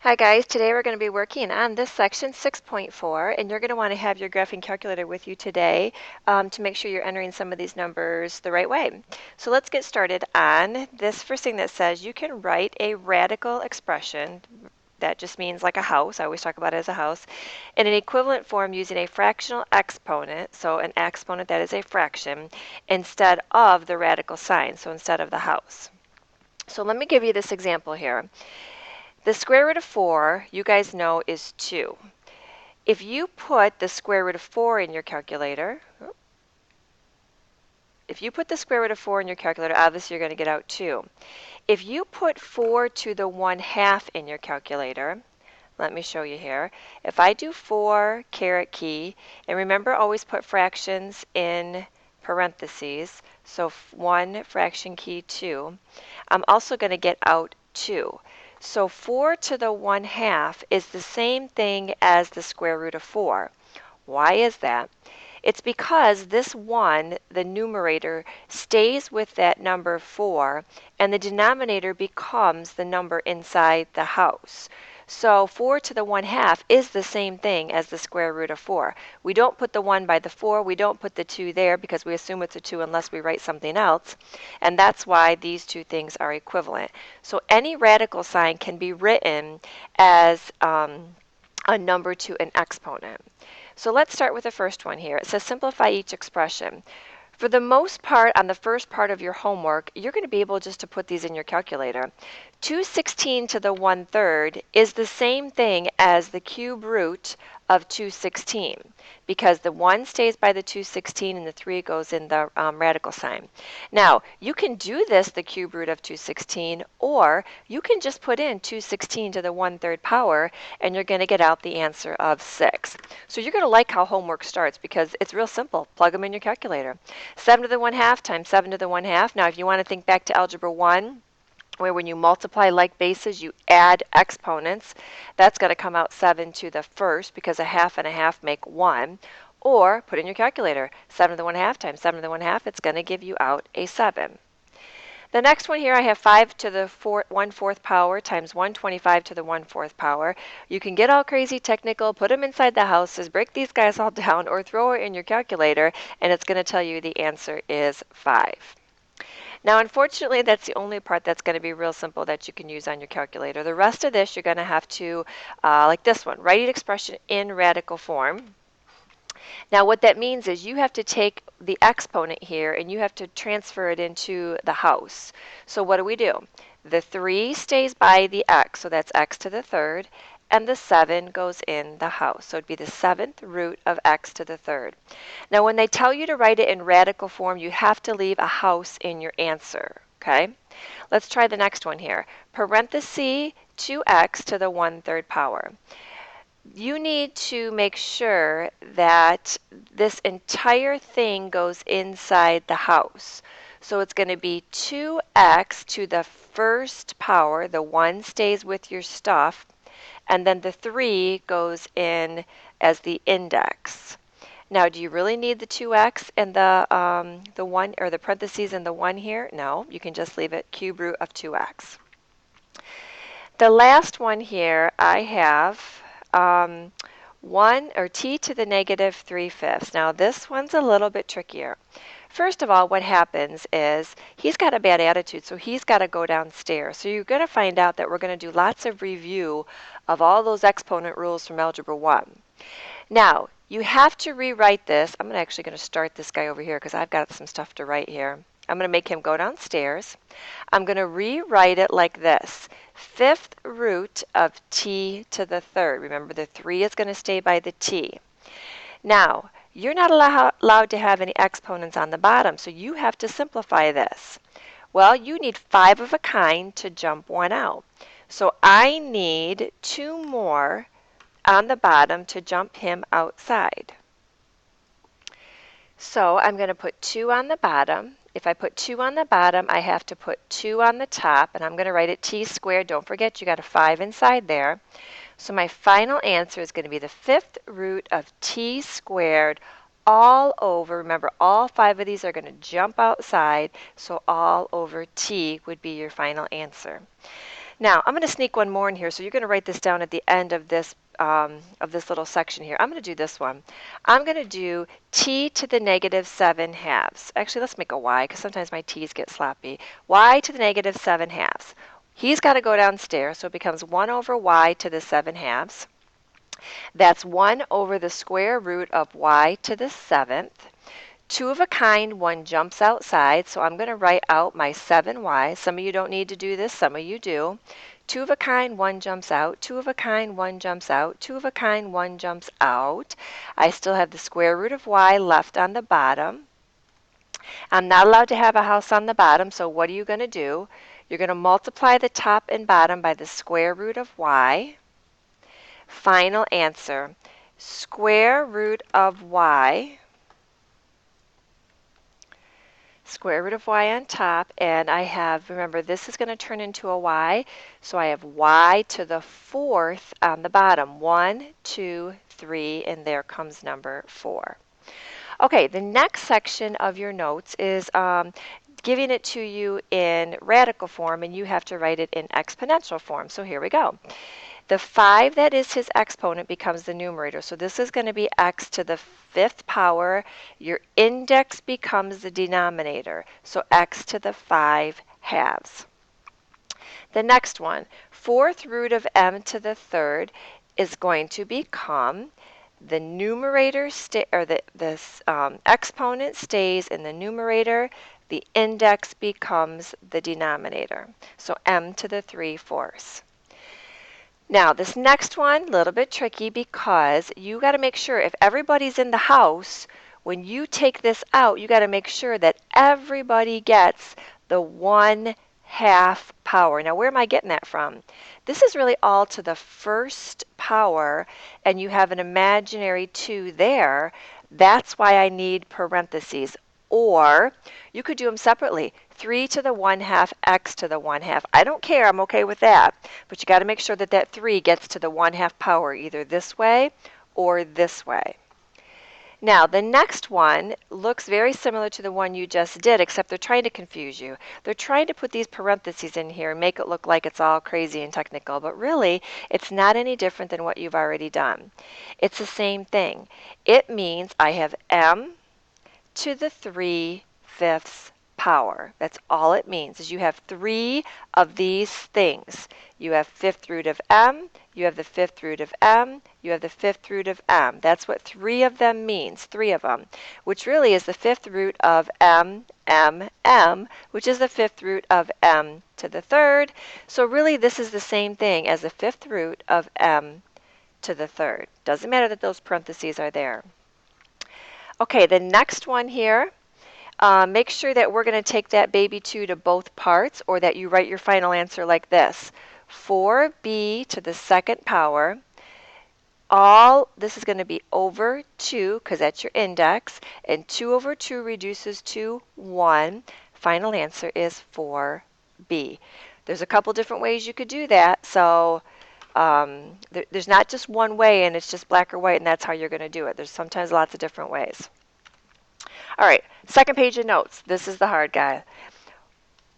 Hi guys, today we're going to be working on this section 6.4 and you're going to want to have your graphing calculator with you today to make sure you're entering some of these numbers the right way. So let's get started on this first thing that says you can write a radical expression. That just means like a house. I always talk about it as a house. In an equivalent form using a fractional exponent, so an exponent that is a fraction, instead of the radical sign, so instead of the house. So let me give you this example here. The square root of 4, you guys know, is 2. If you put the square root of 4 in your calculator, obviously you're going to get out 2. If you put 4 to the 1/2 in your calculator, let me show you here. If I do 4 caret key, and remember always put fractions in parentheses, so 1 fraction key 2, I'm also going to get out 2. So 4 to the 1/2 is the same thing as the square root of 4. Why is that? It's because this 1, the numerator, stays with that number 4, and the denominator becomes the number inside the house. So 4 to the 1/2 is the same thing as the square root of 4. We don't put the 1 by the 4, we don't put the 2 there because we assume it's a 2 unless we write something else, and that's why these two things are equivalent. So any radical sign can be written as a number to an exponent. So let's start with the first one here. It says simplify each expression. For the most part, on the first part of your homework, you're going to be able just to put these in your calculator. 216 to the 1/3 is the same thing as the cube root of 216 because the 1 stays by the 216 and the 3 goes in the radical sign. Now, you can do this, the cube root of 216, or you can just put in 216 to the 1/3 power and you're going to get out the answer of 6. So you're going to like how homework starts because it's real simple. Plug them in your calculator. 7 to the 1/2 times 7 to the 1/2. Now, if you want to think back to Algebra 1, where when you multiply like bases, you add exponents, that's going to come out 7 to the 1st because a half and a half make 1. Or put in your calculator, 7 to the 1/2 times 7 to the 1/2, it's going to give you out a 7. The next one here, I have 5 to the 1/4 power times 125 to the 1/4 power. You can get all crazy technical, put them inside the houses, break these guys all down, or throw it in your calculator, and it's going to tell you the answer is 5. Now, unfortunately, that's the only part that's going to be real simple that you can use on your calculator. The rest of this, you're going to have to, like this one, write an expression in radical form. Now, what that means is you have to take the exponent here and you have to transfer it into the house. So what do? The 3 stays by the x, so that's x to the 3rd, and the 7 goes in the house. So it'd be the 7th root of x to the 3rd. Now, when they tell you to write it in radical form, you have to leave a house in your answer, okay? Let's try the next one here. Parenthesis 2x to the 1/3 power. You need to make sure that this entire thing goes inside the house. So it's going to be 2x to the 1st power, the 1 stays with your stuff, and then the 3 goes in as the index. Now, do you really need the 2x and the 1 or the parentheses and the 1 here? No, you can just leave it cube root of 2x. The last one here I have 1 or t to the negative 3/5. Now this one's a little bit trickier. First of all, what happens is he's got a bad attitude, so he's got to go downstairs. So you're going to find out that we're going to do lots of review of all those exponent rules from Algebra 1. Now, you have to rewrite this. I'm actually going to start this guy over here because I've got some stuff to write here. I'm going to make him go downstairs. I'm going to rewrite it like this. 5th root of t to the 3rd. Remember, the 3 is going to stay by the t. Now, you're not allowed to have any exponents on the bottom, so you have to simplify this. Well, you need 5 of a kind to jump 1 out. So I need 2 more on the bottom to jump him outside. So I'm going to put 2 on the bottom. If I put 2 on the bottom, I have to put 2 on the top, and I'm going to write it t squared. Don't forget, you got a 5 inside there. So my final answer is going to be the 5th root of t squared all over. Remember, all 5 of these are going to jump outside, so all over t would be your final answer. Now, I'm going to sneak one more in here, so you're going to write this down at the end of this little section here. I'm going to do this one. I'm going to do t to the negative 7 halves. Actually, let's make a y, because sometimes my t's get sloppy. Y to the negative 7 halves. He's got to go downstairs, so it becomes 1 over y to the 7 halves. That's 1 over the square root of y to the 7th. 2 of a kind, 1 jumps outside, so I'm going to write out my 7y. Some of you don't need to do this, some of you do. 2 of a kind, 1 jumps out. 2 of a kind, 1 jumps out. 2 of a kind, 1 jumps out. I still have the square root of y left on the bottom. I'm not allowed to have a house on the bottom, so what are you going to do? You're going to multiply the top and bottom by the square root of y. Final answer, square root of y, square root of y on top, and I have, remember, this is going to turn into a y, so I have y to the 4th on the bottom. 1, 2, 3, and there comes number 4. Okay, the next section of your notes is giving it to you in radical form, and you have to write it in exponential form. So here we go. The 5 that is his exponent becomes the numerator. So this is going to be x to the 5th power. Your index becomes the denominator. So x to the 5 halves. The next one, 4th root of m to the 3rd is going to become the numerator, exponent stays in the numerator. The index becomes the denominator. So m to the 3/4. Now, this next one, a little bit tricky because you got to make sure if everybody's in the house, when you take this out, you got to make sure that everybody gets the 1/2 power. Now, where am I getting that from? This is really all to the 1st power, and you have an imaginary 2 there. That's why I need parentheses. Or you could do them separately. 3 to the 1/2, x to the 1/2. I don't care, I'm okay with that. But you got to make sure that that 3 gets to the 1/2 power either this way or this way. Now, the next one looks very similar to the one you just did, except they're trying to confuse you. They're trying to put these parentheses in here and make it look like it's all crazy and technical, but really, it's not any different than what you've already done. It's the same thing. It means I have m to the 3/5 power. That's all it means, is you have 3 of these things. You have 5th root of m, you have the 5th root of m, you have the 5th root of m. That's what 3 of them means, 3 of them, which really is the 5th root of m, which is the 5th root of m to the 3rd. So really this is the same thing as the 5th root of m to the 3rd. Doesn't matter that those parentheses are there. Okay, the next one here, make sure that we're going to take that baby 2 to both parts, or that you write your final answer like this. 4b to the 2nd power. All this is going to be over 2, because that's your index, and 2 over 2 reduces to 1. Final answer is 4b. There's a couple different ways you could do that, so there's not just one way and it's just black or white and that's how you're going to do it. There's sometimes lots of different ways. All right, second page of notes. This is the hard guy.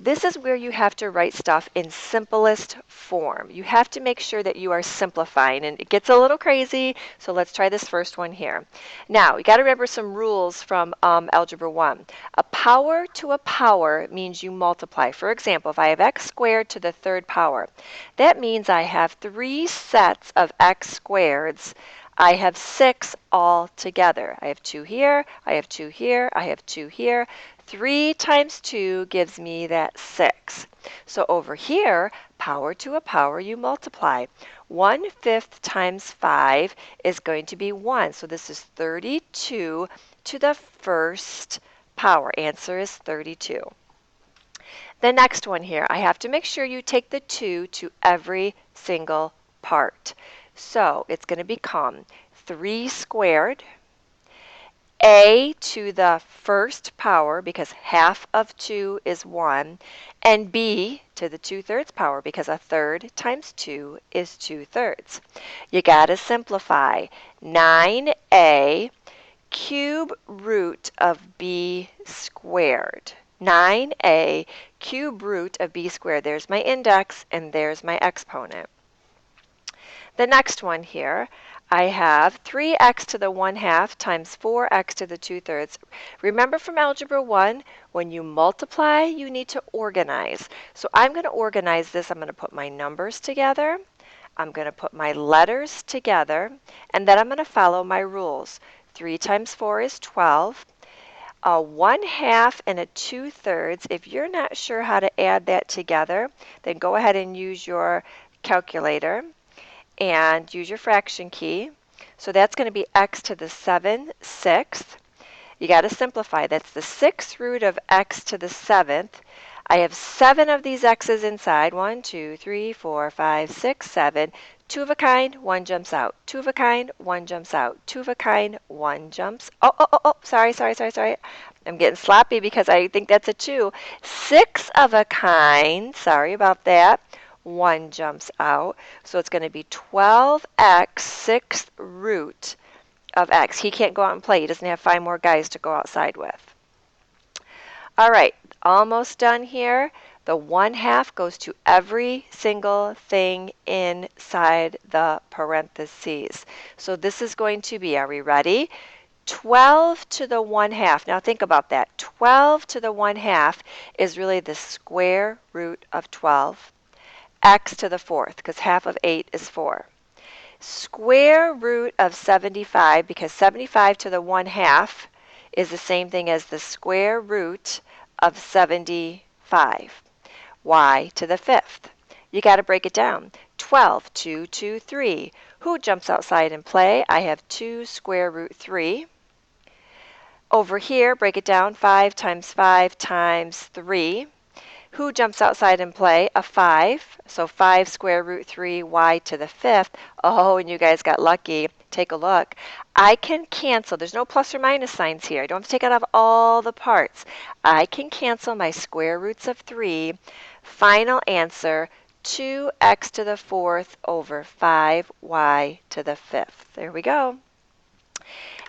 This is where you have to write stuff in simplest form. You have to make sure that you are simplifying, and it gets a little crazy, so let's try this first one here. Now, you got to remember some rules from Algebra 1. A power to a power means you multiply. For example, if I have x squared to the 3rd power, that means I have 3 sets of x squareds. I have 6 all together. I have 2 here, I have 2 here, I have 2 here. 3 times 2 gives me that 6. So over here, power to a power, you multiply. 1/5 times 5 is going to be 1. So this is 32 to the 1st power. Answer is 32. The next one here, I have to make sure you take the 2 to every single part. So it's going to become 3 squared, a to the 1st power, because half of 2 is 1, and b to the 2/3 power, because 1/3 times 2 is 2/3. You got to simplify. 9a cube root of b squared. 9a cube root of b squared. There's my index, and there's my exponent. The next one here, I have 3x to the 1/2 times 4x to the 2/3. Remember from Algebra 1, when you multiply, you need to organize. So I'm going to organize this. I'm going to put my numbers together. I'm going to put my letters together, and then I'm going to follow my rules. 3 times 4 is 12. A 1/2 and a 2/3. If you're not sure how to add that together, then go ahead and use your calculator and use your fraction key. So that's going to be x to the 7/6. You got to simplify. That's the 6th root of x to the 7th. I have 7 of these x's inside. 1, 2, 3, 4, 5, 6, 7. 2 of a kind, 1 jumps out. 2 of a kind, 1 jumps out. 2 of a kind, 1 jumps. Oh, sorry. I'm getting sloppy because I think that's a 2. 6 of a kind, sorry about that. 1 jumps out. So it's going to be 12x 6th root of x. He can't go out and play. He doesn't have 5 more guys to go outside with. All right, almost done here. The 1/2 goes to every single thing inside the parentheses. So this is going to be, are we ready? 12 to the 1/2. Now think about that. 12 to the 1/2 is really the square root of 12. X to the 4th, because half of 8 is 4. Square root of 75, because 75 to the 1/2 is the same thing as the square root of 75. Y to the 5th. You got to break it down. 12, 2, 2, 3. Who jumps outside and play? I have 2 square root 3. Over here, break it down. 5 times 5 times 3. Who jumps outside and play? A 5. So 5 square root 3 y to the 5th. Oh, and you guys got lucky. Take a look. I can cancel. There's no plus or minus signs here. I don't have to take it out of all the parts. I can cancel my square roots of 3. Final answer, 2x to the 4th over 5y to the 5th. There we go.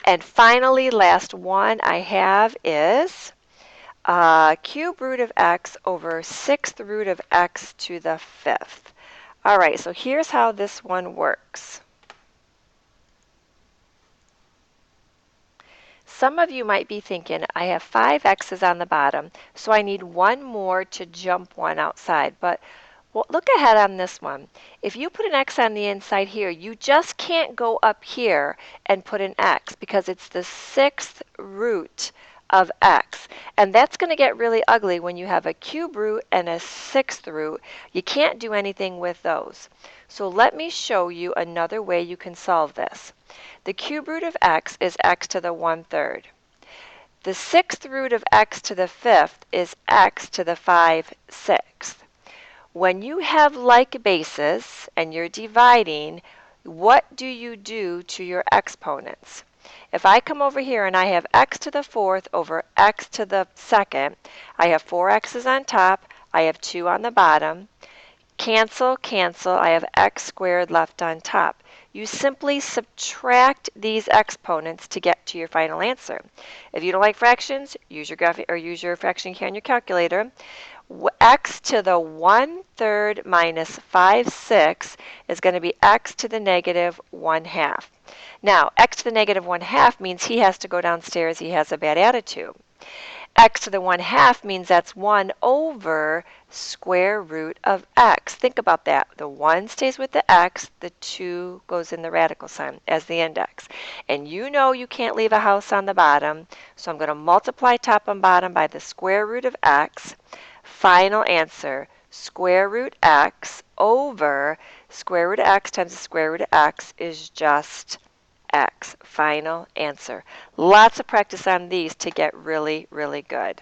And finally, last one I have is cube root of x over 6th root of x to the 5th. All right, so here's how this one works. Some of you might be thinking, I have 5 x's on the bottom, so I need one more to jump one outside. But well, look ahead on this one. If you put an x on the inside here, you just can't go up here and put an x because it's the 6th root of x. And that's going to get really ugly when you have a cube root and a 6th root. You can't do anything with those. So let me show you another way you can solve this. The cube root of x is x to the 1/3. The 6th root of x to the 5th is x to the 5/6. When you have like bases and you're dividing, what do you do to your exponents? If I come over here and I have x to the 4th over x to the 2nd, I have 4 x's on top, I have 2 on the bottom. Cancel, cancel, I have x squared left on top. You simply subtract these exponents to get to your final answer. If you don't like fractions, use your fraction key on your calculator. X to the 1/3 minus 5/6 is going to be x to the negative 1/2. Now, x to the negative 1/2 means he has to go downstairs. He has a bad attitude. X to the 1/2 means that's 1 over square root of x. Think about that. The 1 stays with the x, the 2 goes in the radical sign as the index. And you know you can't leave a house on the bottom, so I'm going to multiply top and bottom by the square root of x. Final answer, square root x over square root of x times the square root of x is just x. Final answer. Lots of practice on these to get really, really good.